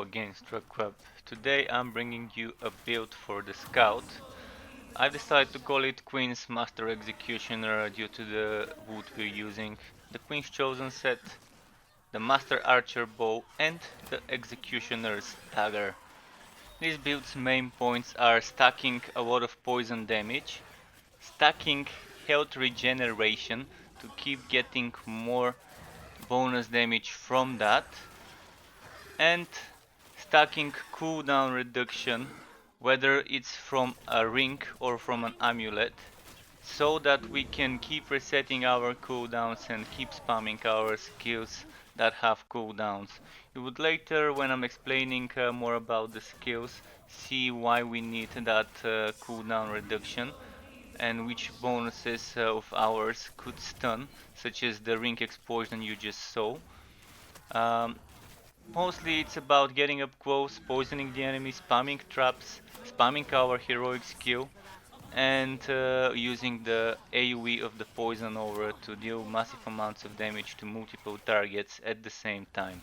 again, Struck. Today I'm bringing you a build for the Scout. I've decided to call it Queen's Master Executioner due to the wood we're using, the Queen's Chosen set, the Master Archer bow and the Executioner's dagger. This build's main points are stacking a lot of poison damage, stacking health regeneration to keep getting more bonus damage from that, and stacking cooldown reduction, whether it's from a ring or from an amulet, so that we can keep resetting our cooldowns and keep spamming our skills that have cooldowns. You would later, when I'm explaining more about the skills, see why we need that cooldown reduction and which bonuses of ours could stun, such as the ring explosion you just saw. Um, Mostly it's about getting up close, poisoning the enemy, spamming traps, spamming our heroic skill, and using the AoE of the poison aura to deal massive amounts of damage to multiple targets at the same time.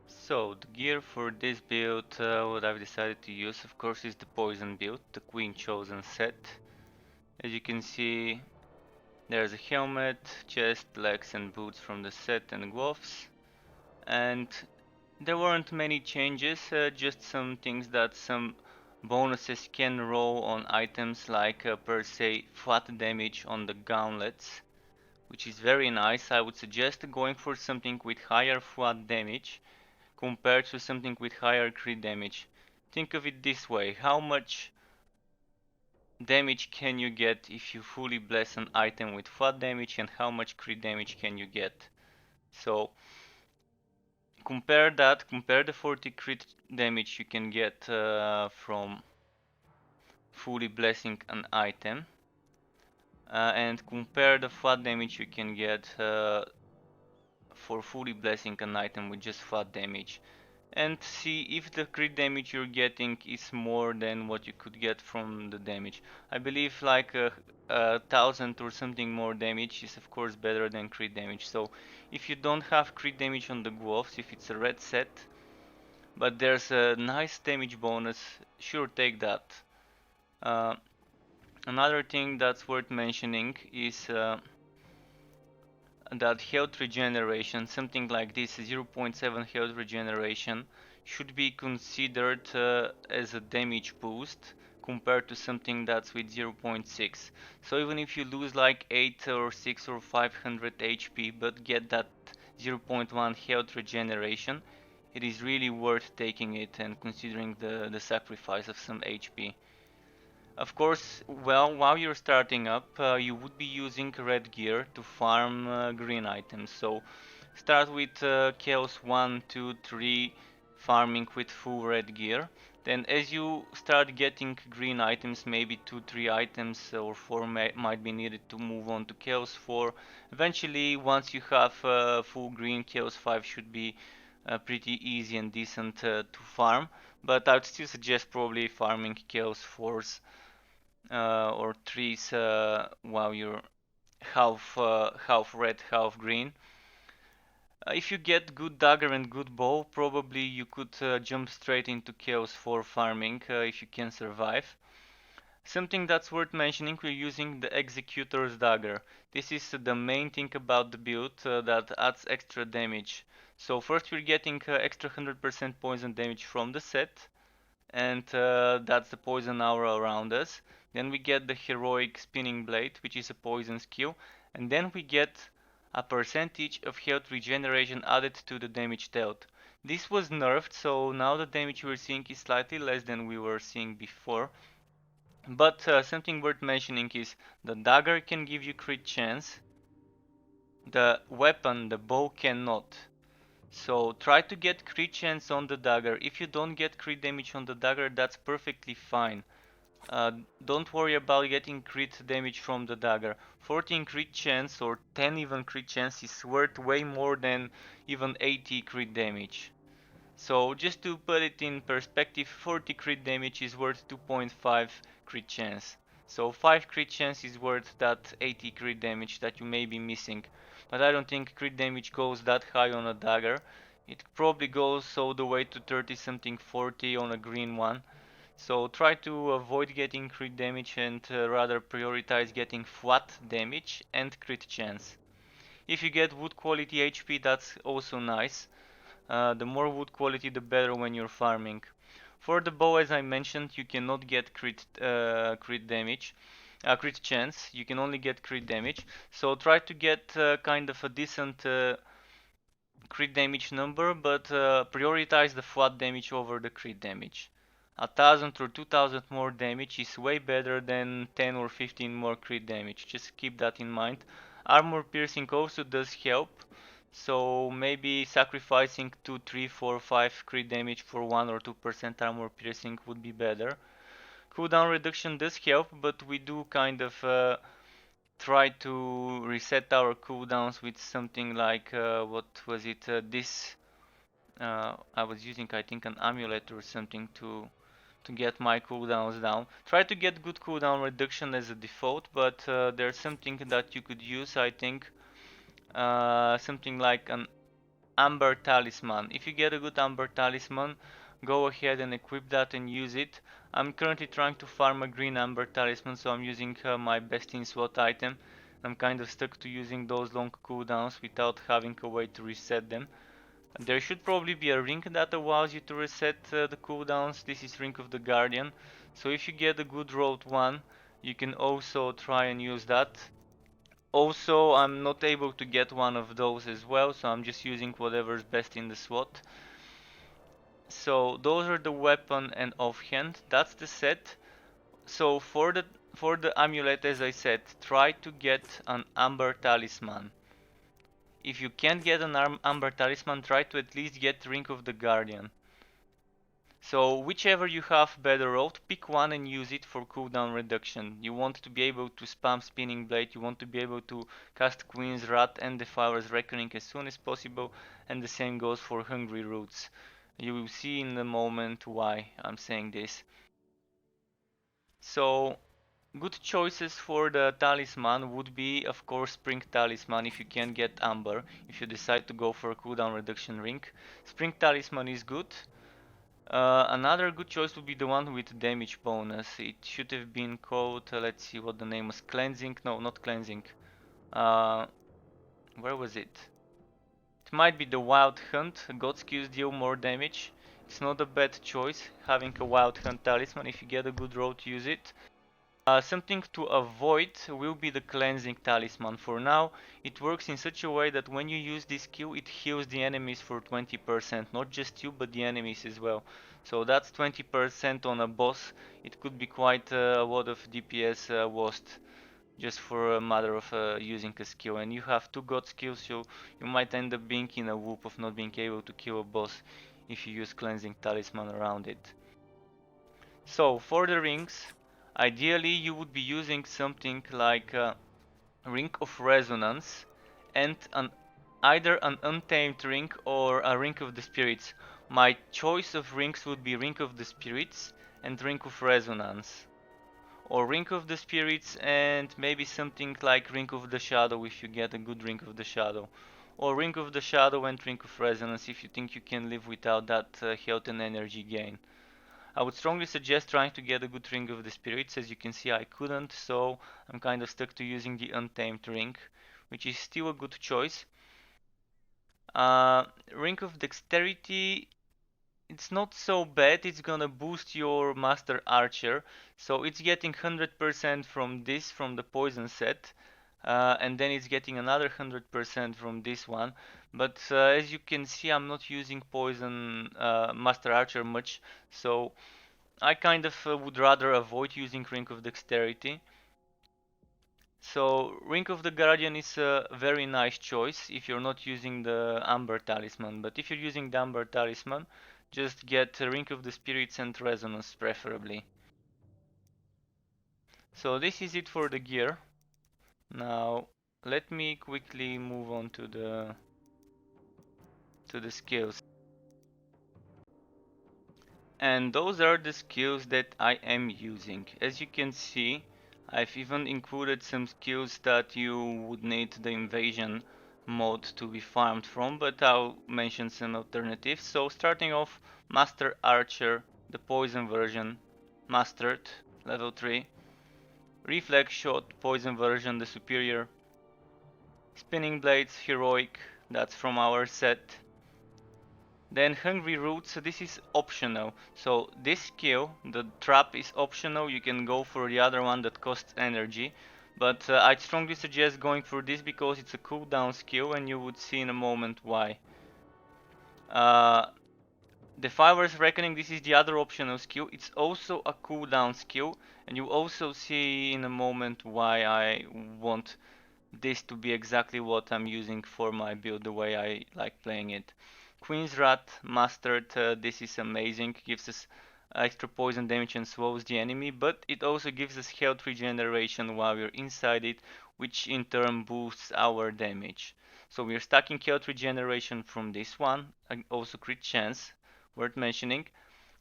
So the gear for this build, what I've decided to use of course is the poison build, the Queen Chosen set. As you can see, there's a helmet, chest, legs and boots from the set and gloves. And there weren't many changes, just some things that some bonuses can roll on items like per se flat damage on the gauntlets, which is very nice. I would suggest going for something with higher flat damage compared to something with higher crit damage. Think of it this way, how much damage can you get if you fully bless an item with flat damage and how much crit damage can you get? So compare the 40 crit damage you can get from fully blessing an item and compare the flat damage you can get for fully blessing an item with just flat damage, and see if the crit damage you're getting is more than what you could get from the damage. I believe like a thousand or something more damage is of course better than crit damage. So if you don't have crit damage on the gloves, if it's a red set but there's a nice damage bonus, sure, take that. Uh, Another thing that's worth mentioning is that health regeneration, something like this, 0.7 health regeneration, should be considered as a damage boost compared to something that's with 0.6. So even if you lose like 8 or 6 or 500 HP but get that 0.1 health regeneration, it is really worth taking it and considering the sacrifice of some HP. Of course, well, while you're starting up, you would be using red gear to farm green items. So start with Chaos 1, 2, 3, farming with full red gear. Then as you start getting green items, maybe 2, 3 items or 4 might be needed to move on to Chaos 4. Eventually, once you have full green, Chaos 5 should be pretty easy and decent to farm. But I would still suggest probably farming Chaos 4s or trees while you're half red, half green. If you get good dagger and good bow, probably you could jump straight into Chaos 4 farming if you can survive. Something that's worth mentioning, we're using the Executor's dagger. This is the main thing about the build that adds extra damage. So first we're getting extra 100% poison damage from the set, and that's the poison aura around us. Then we get the heroic spinning blade, which is a poison skill, and then we get a percentage of health regeneration added to the damage dealt. This was nerfed, so now the damage we're seeing is slightly less than we were seeing before. But something worth mentioning is the dagger can give you crit chance, the weapon, the bow, cannot. So try to get crit chance on the dagger. If you don't get crit damage on the dagger, that's perfectly fine. Don't worry about getting crit damage from the dagger. 14 crit chance or 10 even crit chance is worth way more than even 80 crit damage. So just to put it in perspective, 40 crit damage is worth 2.5 crit chance. So 5 crit chance is worth that 80 crit damage that you may be missing. But I don't think crit damage goes that high on a dagger. It probably goes all the way to 30 something 40 on a green one. So try to avoid getting crit damage and rather prioritize getting flat damage and crit chance. If you get wood quality HP, that's also nice. The more wood quality the better when you're farming. For the bow, as I mentioned, you cannot get crit damage, crit chance. You can only get crit damage. So try to get kind of a decent crit damage number, but prioritize the flat damage over the crit damage. 1000 or 2000 more damage is way better than 10 or 15 more crit damage. Just keep that in mind. Armor piercing also does help, so maybe sacrificing 2, 3, 4, 5 crit damage for 1 or 2% armor piercing would be better. Cooldown reduction does help, but we do kind of try to reset our cooldowns with something like what was it? This I was using, I think, an amulet or something to get my cooldowns down. Try to get good cooldown reduction as a default, but there's something that you could use, I think, something like an amber talisman. If you get a good amber talisman, go ahead and equip that and use it. I'm currently trying to farm a green amber talisman, so I'm using my best in slot item. I'm kind of stuck to using those long cooldowns without having a way to reset them. There should probably be a ring that allows you to reset the cooldowns. This is Ring of the Guardian. So if you get a good rolled one, you can also try and use that. Also, I'm not able to get one of those as well, so I'm just using whatever's best in the slot. So those are the weapon and offhand. That's the set. So for the amulet, as I said, try to get an amber talisman. If you can't get an amber talisman, try to at least get Ring of the Guardian. So whichever you have better rolled, pick one and use it for cooldown reduction. You want to be able to spam Spinning Blade, you want to be able to cast Queen's Wrath and Defiler's Reckoning as soon as possible, and the same goes for Hungry Roots. You will see in a moment why I'm saying this. So good choices for the talisman would be, of course, Spring Talisman if you can get Amber, if you decide to go for a cooldown reduction ring. Spring Talisman is good. Another good choice would be the one with damage bonus. It should have been called, let's see what the name was, Cleansing? No, not Cleansing. Where was it? It might be the Wild Hunt. God skills deal more damage. It's not a bad choice having a Wild Hunt talisman if you get a good roll to use it. Something to avoid will be the Cleansing Talisman. For now, it works in such a way that when you use this skill, it heals the enemies for 20%. Not just you, but the enemies as well. So that's 20% on a boss. It could be quite a lot of DPS lost just for a matter of using a skill. And you have 2 god skills, so you might end up being in a loop of not being able to kill a boss if you use Cleansing Talisman around it. So for the rings, ideally you would be using something like Ring of Resonance and either an Untamed Ring or a Ring of the Spirits. My choice of rings would be Ring of the Spirits and Ring of Resonance. Or Ring of the Spirits and maybe something like Ring of the Shadow if you get a good Ring of the Shadow. Or Ring of the Shadow and Ring of Resonance if you think you can live without that health and energy gain. I would strongly suggest trying to get a good Ring of the Spirits. As you can see, I couldn't, so I'm kind of stuck to using the Untamed Ring, which is still a good choice. Ring of Dexterity, it's not so bad. It's gonna boost your Master Archer, so it's getting 100% from this, from the Poison set, and then it's getting another 100% from this one. But as you can see, I'm not using Poison Master Archer much, so I kind of would rather avoid using Ring of Dexterity. So Ring of the Guardian is a very nice choice if you're not using the Amber Talisman, but if you're using the Amber Talisman, just get Ring of the Spirits and Resonance preferably. So this is it for the gear. Now let me quickly move on to the skills. And those are the skills that I am using. As you can see, I've even included some skills that you would need the invasion mode to be farmed from, but I'll mention some alternatives. So starting off, Master Archer, the poison version, Mastered, level 3. Reflex Shot, poison version, the superior. Spinning Blades, heroic, that's from our set. Then Hungry Roots, so this is optional. So this skill, the trap, is optional. You can go for the other one that costs energy. But I'd strongly suggest going for this because it's a cooldown skill and you would see in a moment why. Defiler's Reckoning, this is the other optional skill. It's also a cooldown skill and you also see in a moment why I want this to be exactly what I'm using for my build, the way I like playing it. Queen's Wrath Mastered, this is amazing, gives us extra poison damage and slows the enemy, but it also gives us health regeneration while we're inside it, which in turn boosts our damage. So we're stacking health regeneration from this one, and also crit chance, worth mentioning.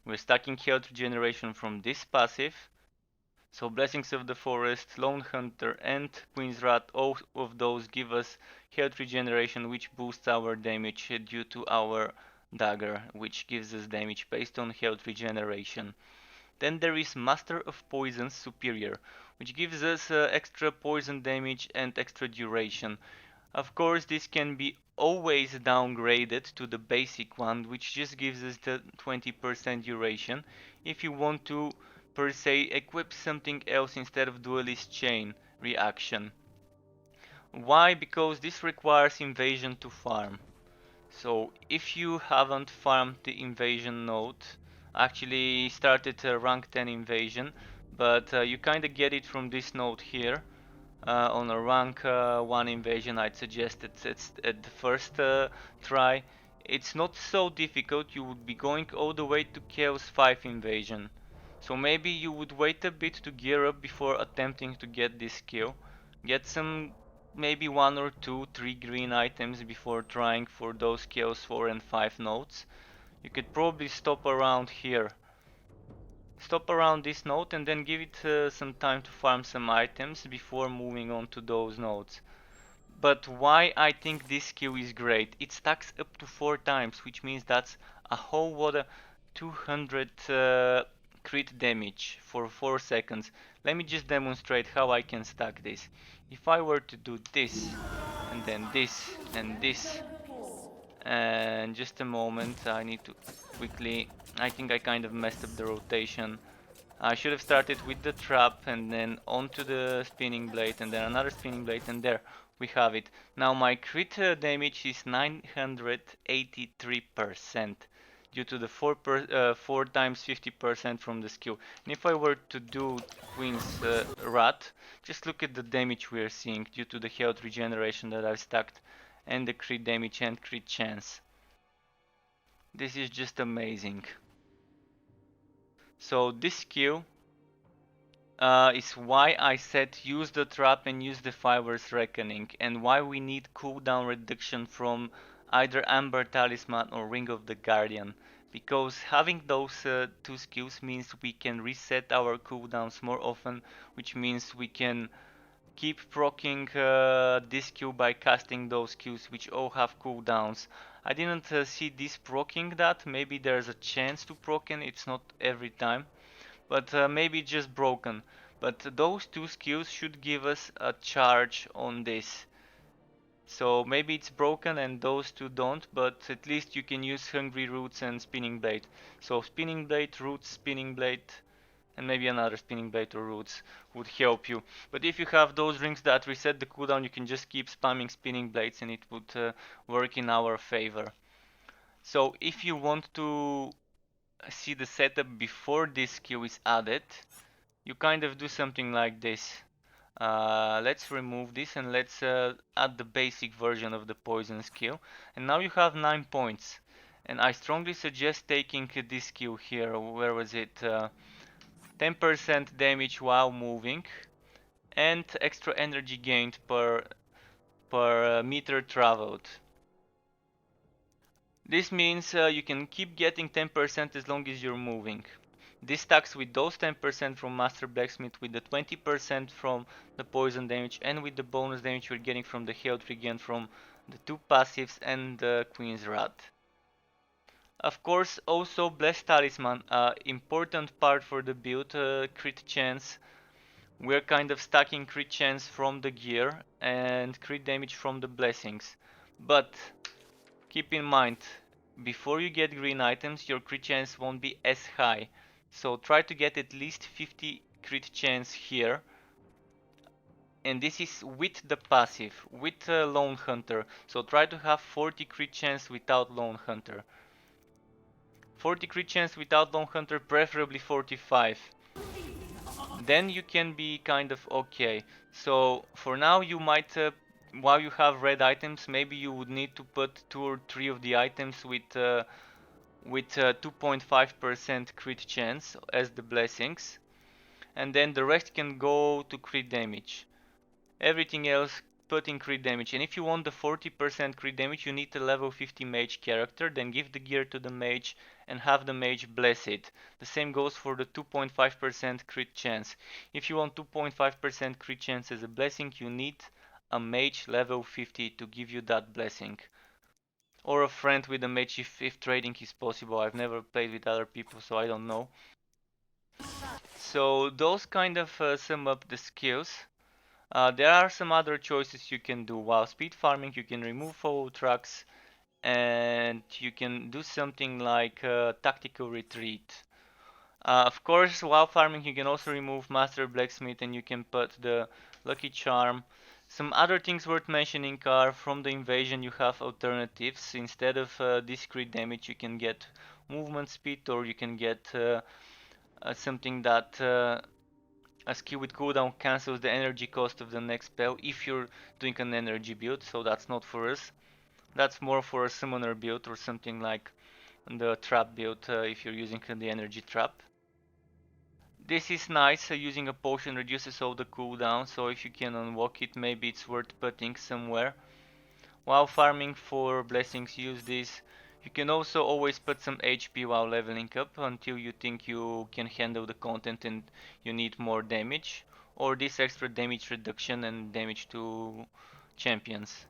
We're stacking health regeneration from this passive, so Blessings of the Forest, Lone Hunter and Queen's Wrath, all of those give us health regeneration which boosts our damage due to our dagger, which gives us damage based on health regeneration. Then there is Master of Poisons Superior, which gives us extra poison damage and extra duration. Of course, this can be always downgraded to the basic one, which just gives us the 20% duration. If you want to, per se, equip something else instead of Duelist Chain reaction. Why? Because this requires invasion to farm. So if you haven't farmed the invasion node, actually started a rank 10 invasion, but you kinda get it from this node here. On a rank 1 invasion, I'd suggest it's at the first try. It's not so difficult, you would be going all the way to Chaos 5 invasion. So maybe you would wait a bit to gear up before attempting to get this skill. Get some, maybe 1 or 2, 3 green items before trying for those Chaos 4 and 5 nodes. You could probably stop around here. Stop around this node and then give it some time to farm some items before moving on to those nodes. But why I think this skill is great? It stacks up to 4 times, which means that's a whole lot of 200 crit damage for 4 seconds. Let me just demonstrate how I can stack this. If I were to do this, and then this, and this, and just a moment, I need to quickly, I think I kind of messed up the rotation. I should have started with the trap and then onto the spinning blade and then another spinning blade, and there we have it. Now my crit damage is 983% due to the 4 times 50% from the skill. And if I were to do Queen's Wrath, just look at the damage we are seeing due to the health regeneration that I've stacked and the crit damage and crit chance. This is just amazing. So this skill is why I said use the trap and use the Defiler's Reckoning, and why we need cooldown reduction from either Amber Talisman or Ring of the Guardian. Because having those two skills means we can reset our cooldowns more often, which means we can keep proccing this skill by casting those skills which all have cooldowns. I didn't see this proccing that, maybe there's a chance to proc and it's not every time, but maybe it's just broken. But those two skills should give us a charge on this. So maybe it's broken and those two don't, but at least you can use Hungry Roots and Spinning Blade. So Spinning Blade, Roots, Spinning Blade, and maybe another Spinning Blade or Roots would help you. But if you have those rings that reset the cooldown, you can just keep spamming Spinning Blades and it would work in our favor. So if you want to see the setup before this skill is added, you kind of do something like this. Let's remove this and let's add the basic version of the poison skill. And now you have 9 points. And I strongly suggest taking this skill here. Where was it? 10% damage while moving and extra energy gained per meter traveled. This means you can keep getting 10% as long as you're moving. This stacks with those 10% from Master Blacksmith, with the 20% from the poison damage, and with the bonus damage you're getting from the health regen from the 2 passives and the Queen's Wrath. Of course, also Blessed Talisman, important part for the build, crit chance. We're kind of stacking crit chance from the gear and crit damage from the blessings. But keep in mind, before you get green items, your crit chance won't be as high. So try to get at least 50 crit chance here. And this is with the passive, with Lone Hunter. So try to have 40 crit chance without Lone Hunter. 40 crit chance without Lone Hunter, preferably 45. Then you can be kind of okay. So for now you might, while you have red items, maybe you would need to put 2 or 3 of the items with 2.5% crit chance as the blessings. And then the rest can go to crit damage. Everything else put in crit damage. And if you want the 40% crit damage, you need a level 50 mage character, then give the gear to the mage and have the mage bless it. The same goes for the 2.5% crit chance. If you want 2.5% crit chance as a blessing, you need a mage level 50 to give you that blessing. Or a friend with a mage if trading is possible. I've never played with other people, so I don't know. So those kind of sum up the skills. There are some other choices you can do. While speed farming, you can remove follow tracks and you can do something like tactical retreat. Of course, while farming, you can also remove Master Blacksmith and you can put the Lucky Charm. Some other things worth mentioning are from the invasion you have alternatives. Instead of discrete damage, you can get movement speed, or you can get something that a skill with cooldown cancels the energy cost of the next spell if you're doing an energy build, so that's not for us. That's more for a summoner build or something like the trap build if you're using the energy trap. This is nice, using a potion reduces all the cooldown, so if you can unlock it, maybe it's worth putting somewhere. While farming for blessings, use this. You can also always put some HP while leveling up until you think you can handle the content and you need more damage, or this extra damage reduction and damage to champions.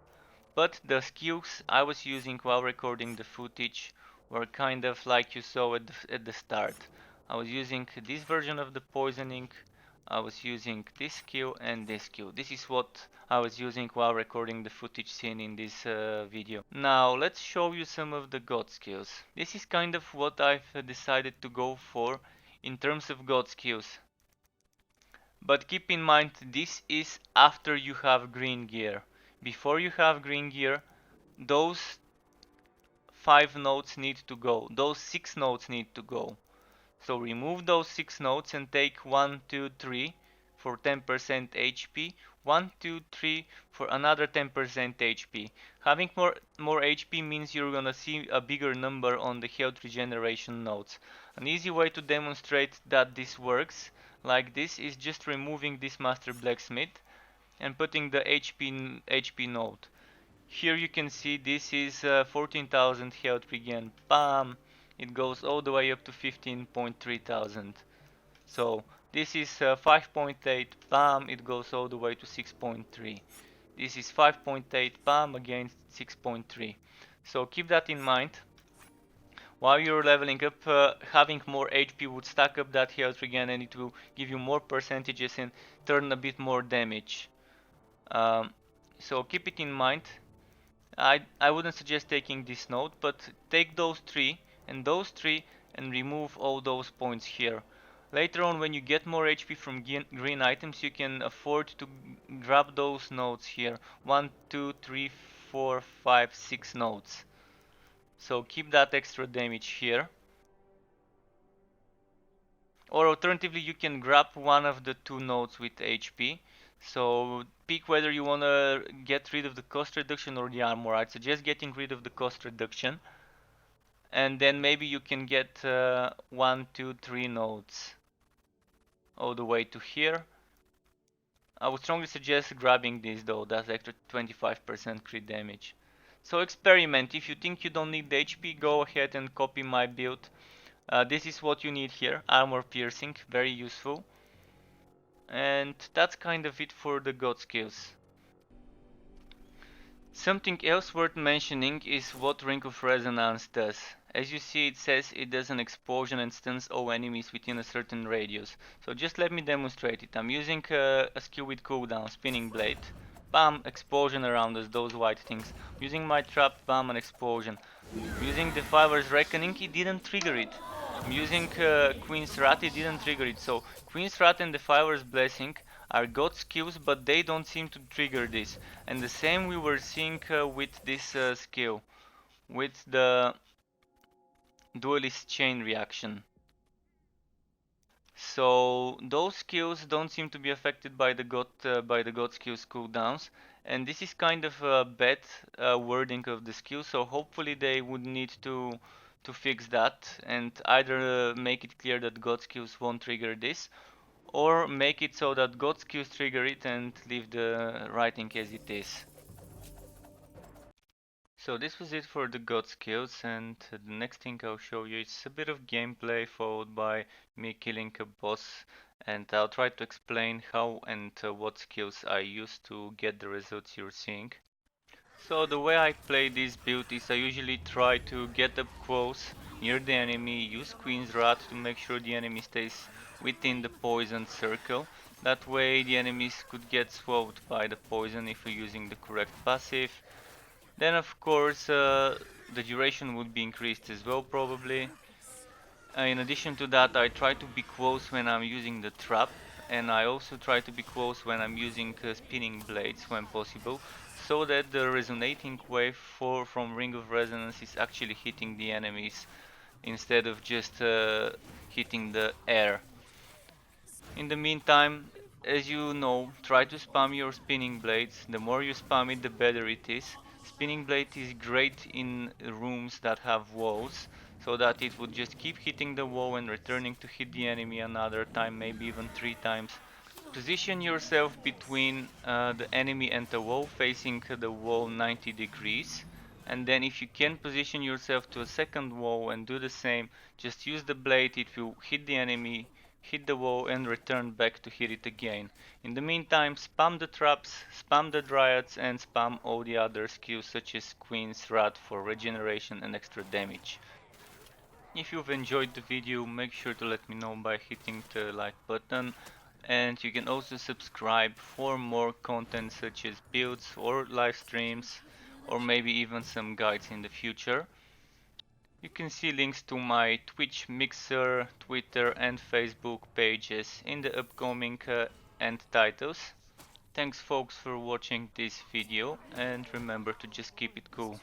But the skills I was using while recording the footage were kind of like you saw at the start. I was using this version of the poisoning, I was using this skill and this skill. This is what I was using while recording the footage seen in this video. Now let's show you some of the god skills. This is kind of what I've decided to go for in terms of god skills. But keep in mind, this is after you have green gear. Before you have green gear, those 5 nodes need to go. Those 6 nodes need to go. So remove those 6 nodes and take 1, 2, 3 for 10% HP, 1, 2, 3 for another 10% HP. Having more HP means you're gonna see a bigger number on the health regeneration nodes. An easy way to demonstrate that this works like this is just removing this Master Blacksmith and putting the HP node. Here you can see this is 14,000 health regen. Bam! It goes all the way up to 15.3 thousand. So this is 5.8, bam, it goes all the way to 6.3. This is 5.8, bam, again 6.3. So keep that in mind. While you're leveling up, having more HP would stack up that health regen and it will give you more percentages and turn a bit more damage. So keep it in mind. I wouldn't suggest taking this node, but take those 3 and remove all those points here. Later on, when you get more HP from green items, you can afford to grab those nodes here. 1, 2, 3, 4, 5, 6 nodes. So keep that extra damage here. Or alternatively, you can grab one of the 2 nodes with HP. So pick whether you want to get rid of the cost reduction or the armor. I'd suggest getting rid of the cost reduction. And then maybe you can get 1, 2, 3 nodes all the way to here. I would strongly suggest grabbing this though, that's extra 25% crit damage. So experiment. If you think you don't need the HP, go ahead and copy my build. This is what you need here, armor piercing, very useful. And that's kind of it for the god skills. Something else worth mentioning is what Ring of Resonance does. As you see, it says it does an explosion and stuns all enemies within a certain radius. So just let me demonstrate it. I'm using a skill with cooldown, Spinning Blade. Bam, explosion around us, those white things. Using my trap, bam, an explosion. Using Defiler's Reckoning, it didn't trigger it. I'm using Queen's Wrath, it didn't trigger it. So Queen's Wrath and Defiler's Blessing are god skills, but they don't seem to trigger this. And the same we were seeing with this skill, with the Duelist Chain reaction. So those skills don't seem to be affected by the god skills cooldowns, and this is kind of a bad wording of the skill. So hopefully they would need to fix that and either make it clear that god skills won't trigger this, or make it so that god skills trigger it and leave the writing as it is. So this was it for the god skills, and the next thing I'll show you is a bit of gameplay followed by me killing a boss, and I'll try to explain how and what skills I use to get the results you're seeing. So the way I play this build is I usually try to get up close near the enemy, use Queen's Wrath to make sure the enemy stays within the poison circle. That way the enemies could get swallowed by the poison if we're using the correct passive. Then of course the duration would be increased as well probably. In addition to that, I try to be close when I'm using the trap, and I also try to be close when I'm using spinning blades when possible, so that the resonating wave from Ring of Resonance is actually hitting the enemies instead of just hitting the air. In the meantime, as you know, try to spam your spinning blades. The more you spam it, the better it is. Spinning blade is great in rooms that have walls, so that it would just keep hitting the wall and returning to hit the enemy another time, maybe even 3 times. Position yourself between the enemy and the wall, facing the wall 90 degrees. And then if you can position yourself to a second wall and do the same, just use the blade, it will hit the enemy, hit the wall and return back to hit it again. In the meantime, spam the traps, spam the dryads and spam all the other skills such as Queen's Wrath for regeneration and extra damage. If you've enjoyed the video, make sure to let me know by hitting the like button, and you can also subscribe for more content such as builds or live streams, or maybe even some guides in the future. You can see links to my Twitch, Mixer, Twitter and Facebook pages in the upcoming end titles. Thanks folks for watching this video, and remember to just keep it cool.